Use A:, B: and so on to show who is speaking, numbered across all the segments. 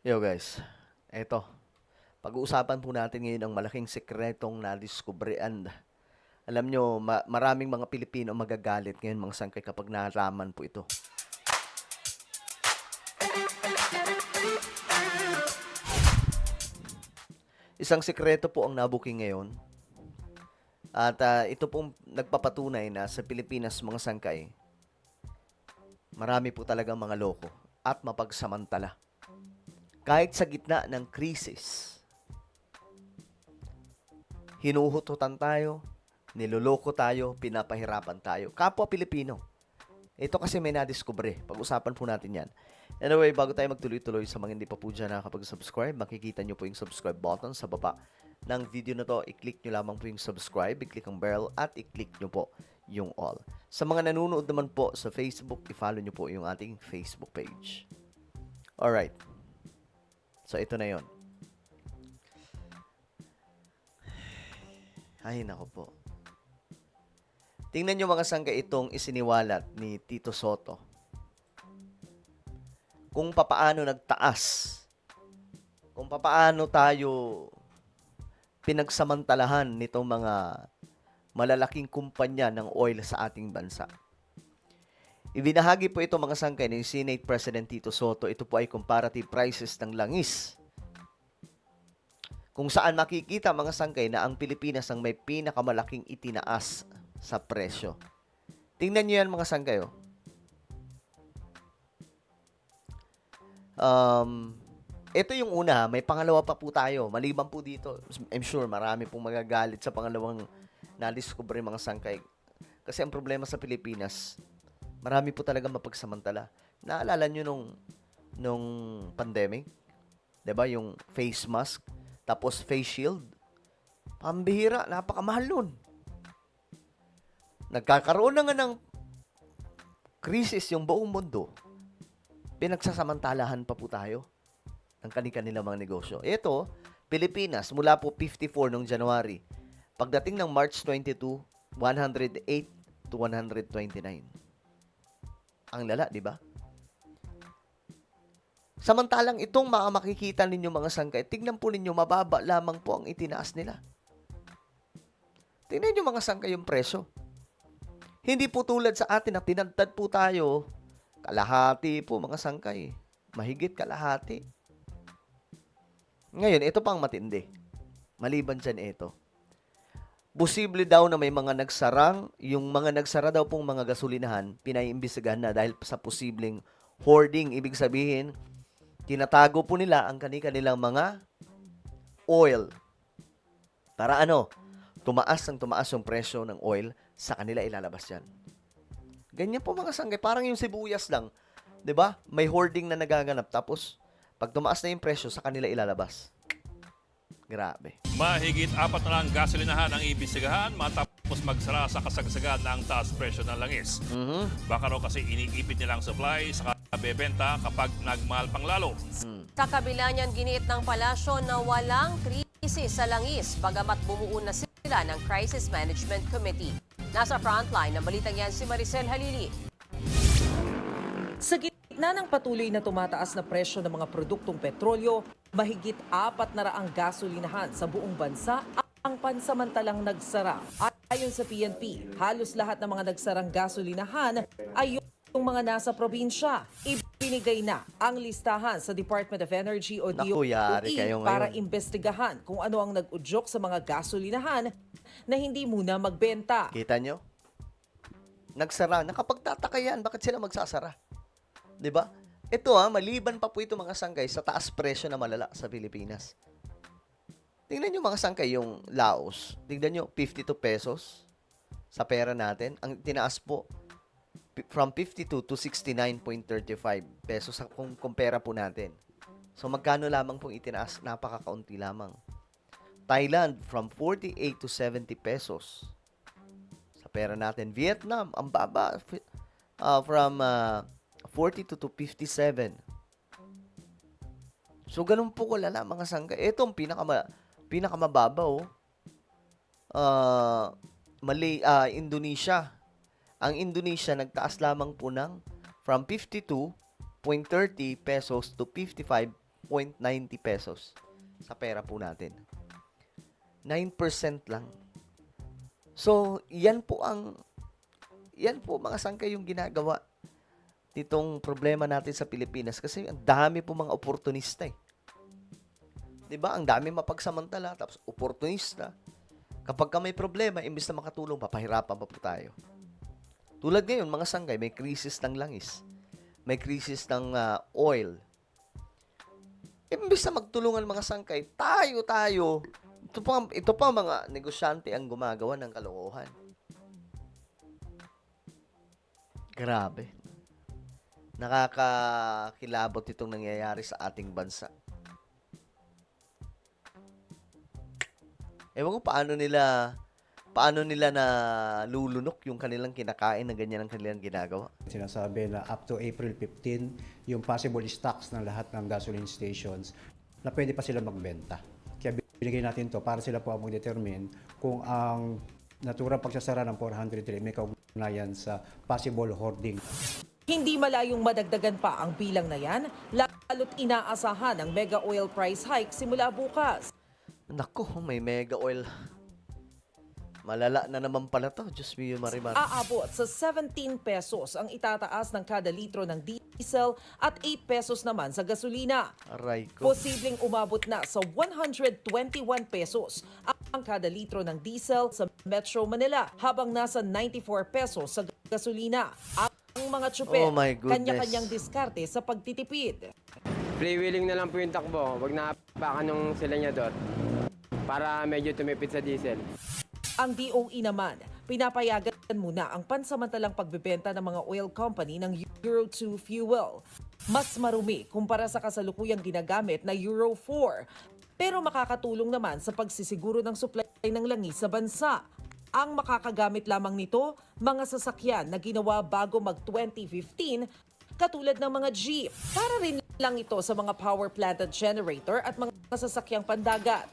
A: Yo guys, eto, pag-uusapan po natin ngayon ang malaking sekretong nadiskubrian. Alam nyo, maraming mga Pilipino magagalit ngayon mga sangkay kapag nalaman po ito. Isang sekreto po ang nabuking ngayon at ito pong nagpapatunay na sa Pilipinas mga sangkay, marami po talagang mga loko at mapagsamantala. Kahit sa gitna ng krisis, hinuhututan tayo, niloloko tayo, pinapahirapan tayo. Kapwa Pilipino. Ito kasi may nadiskubre. Pag-usapan po natin yan. Anyway, bago tayo magtuloy-tuloy sa mga hindi pa po dyan nakakapag-subscribe, makikita nyo po yung subscribe button sa baba ng video na to. I-click nyo lamang po yung subscribe, i-click ang bell, at i-click nyo po yung all. Sa mga nanonood naman po sa Facebook, i-follow nyo po yung ating Facebook page. Alright. So, ito na yon. Ay, nako po. Tingnan nyo mga sangka itong isiniwalat ni Tito Soto. Kung papaano nagtaas, kung papaano tayo pinagsamantalahan nitong mga malalaking kumpanya ng oil sa ating bansa. Ibinahagi po ito mga sangkay ni Senate President Tito Soto. Ito po ay comparative prices ng langis. Kung saan makikita mga sangkay na ang Pilipinas ang may pinakamalaking itinaas sa presyo. Tingnan nyo yan mga sangkay. Ito yung una, may pangalawa pa po tayo. Maliban po dito, I'm sure marami pong magagalit sa pangalawang nadiskubre mga sangkay. Kasi ang problema sa Pilipinas, marami po talaga mapagsamantala. Naalala nyo nung pandemic? 'Di ba yung face mask, tapos face shield? Pambihira, napakamahal nun. Nagkakaroon na nga ng krisis yung buong mundo. Pinagsasamantalahan pa po tayo ng kanilang mga negosyo. Ito, Pilipinas, mula po 54 noong January. Pagdating ng March 22, 108 to 129. Ang lala, di ba? Samantalang itong makikita ninyo mga sangkay, tignan po ninyo, mababa lamang po ang itinaas nila. Tignan nyo mga sangkay yung presyo. Hindi po tulad sa atin na tinagtad po tayo, kalahati po mga sangkay. Mahigit kalahati. Ngayon, ito pang matindi. Maliban dyan ito. Posible daw na may mga nagsarang, yung mga nagsara daw pong mga gasolinahan, pinaiimbestigahan na dahil sa posibleng hoarding. Ibig sabihin, tinatago po nila ang kanilang mga oil. Para ano? Tumaas yung presyo ng oil, sa kanila ilalabas yan. Ganyan po mga sanggay. Parang yung sibuyas lang. 'Di ba? May hoarding na nagaganap. Tapos, pag tumaas na yung presyo, sa kanila ilalabas. Grabe.
B: Mahigit 4 na lang gasolinahan ang iimbestigahan matapos magsara sa kasagsagan ng taas presyo ng langis. Baka raw kasi iniipit nilang supply sa kabebenta kapag nagmahal pang lalo.
C: Sa kabila niyan, giniit ng palasyo na walang krisis sa langis, bagamat bumuo na sila ng Crisis Management Committee. Nasa frontline ng balitang yan si Maricel Halili.
D: Sa gitna ng patuloy na tumataas na presyo ng mga produktong petrolyo, mahigit 400 gasolinahan sa buong bansa ang pansamantalang nagsara. Ayon sa PNP, halos lahat ng mga nagsarang gasolinahan ay yung mga nasa probinsya. Ibinigay na ang listahan sa Department of Energy o
A: Naku, yari kayo
D: DOE para
A: ngayon.
D: imbestigahan kung ano ang nag-udyok sa mga gasolinahan na hindi muna magbenta.
A: Kita nyo? Nagsara. Nakapagtataka yan. Bakit sila magsasara? 'Di ba? Ito maliban pa po ito mga sangkay sa taas presyo na malala sa Pilipinas. Tingnan nyo mga sangkay yung Laos. Tingnan nyo, 52 pesos sa pera natin. Ang tinaas po, from 52 to 69.35 pesos kung kumpara po natin. So magkano lamang pong itinaas? Napakakaunti lamang. Thailand, from 48 to 70 pesos sa pera natin. Vietnam, ang baba, from 42 to 57. So, ganun po kulala mga sangka. Ito ang pinakamababa, Indonesia. Ang Indonesia, nagtaas lamang po ng from 52.30 pesos to 55 1.90 pesos sa pera po natin. 9% lang. So, yan po mga sangkay yung ginagawa nitong problema natin sa Pilipinas kasi ang dami po mga oportunista eh. 'Di ba? Ang dami mapagsamantala tapos oportunista. Kapag ka may problema, imbes na makatulong, papahirapan pa po tayo. Tulad ngayon, mga sangkay, may krisis ng langis. May krisis ng oil. Imbes na magtulungan mga sangkay, tayo. Ito pa mga negosyante ang gumagawa ng kalokohan. Grabe. Nakakakilabot itong nangyayari sa ating bansa. Ewan ko paano nila na lulunok yung kanilang kinakain na ganyan ang kanilang ginagawa.
E: Sinasabi na up to April 15, yung possible stocks ng lahat ng gasoline stations na pwede pa sila magbenta. Kaya binigay natin to para sila po ang mag-determine kung ang naturang pagsasara ng 403 may kaugnayan sa possible hoarding.
D: Hindi malayong madagdagan pa ang bilang na yan, lalo't inaasahan ang mega oil price hike simula bukas.
A: Naku, may mega oil. Malala na naman pala to. Diyos mio, Marimar.
D: Aabot sa 17 pesos ang itataas ng kada litro ng diesel at 8 pesos naman sa gasolina.
A: Aray ko.
D: Posibleng umabot na sa 121 pesos ang kada litro ng diesel sa Metro Manila habang nasa 94 pesos sa gasolina. Ang mga tsuper,
A: Oh my goodness.
D: kanya-kanyang diskarte sa pagtitipid.
F: Freewheeling na lang po yung takbo. Huwag naapakan yung silanyador para medyo tumipid sa diesel.
D: Ang DOE naman, pinapayagan muna ang pansamantalang pagbebenta ng mga oil company ng Euro 2 fuel. Mas marumi kumpara sa kasalukuyang ginagamit na Euro 4. Pero makakatulong naman sa pagsisiguro ng supply ng langis sa bansa. Ang makakagamit lamang nito, mga sasakyan na ginawa bago mag-2015, katulad ng mga jeep. Para rin lang ito sa mga power plant at generator at mga sasakyang pandagat.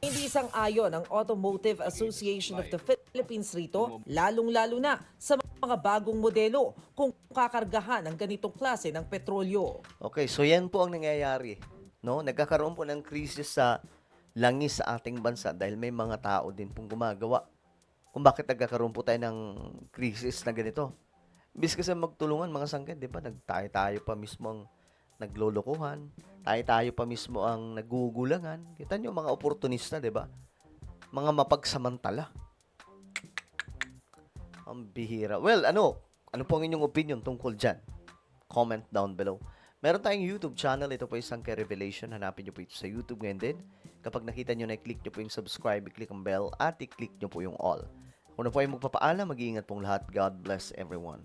D: Hindi sang-ayon ang Automotive Association of the Philippines rito, lalong-lalo na sa mga bagong modelo kung kakargahan ng ganitong klase ng petrolyo.
A: Okay, so yan po ang nangyayari. No? Nagkakaroon po ng krisis sa langis sa ating bansa dahil may mga tao din pong gumagawa. Kung bakit nagkakaroon po tayo ng krisis na ganito. Imbis kasi magtulungan mga sangkay, di ba? Tayo pa mismo ang naglolokohan. Tayo pa mismo ang nagugulangan. Kita nyo mga oportunista, di ba? Mga mapagsamantala. Ang bihira. Well, ano po ang inyong opinion tungkol dyan? Comment down below. Meron tayong YouTube channel. Ito po yung Sangkay Revelation. Hanapin nyo po ito sa YouTube ngayon din. Kapag nakita nyo na, i-click nyo po yung subscribe, i-click ang bell, at i-click nyo po yung all. Kung na po ay magpapaalam, mag-iingat pong lahat. God bless everyone.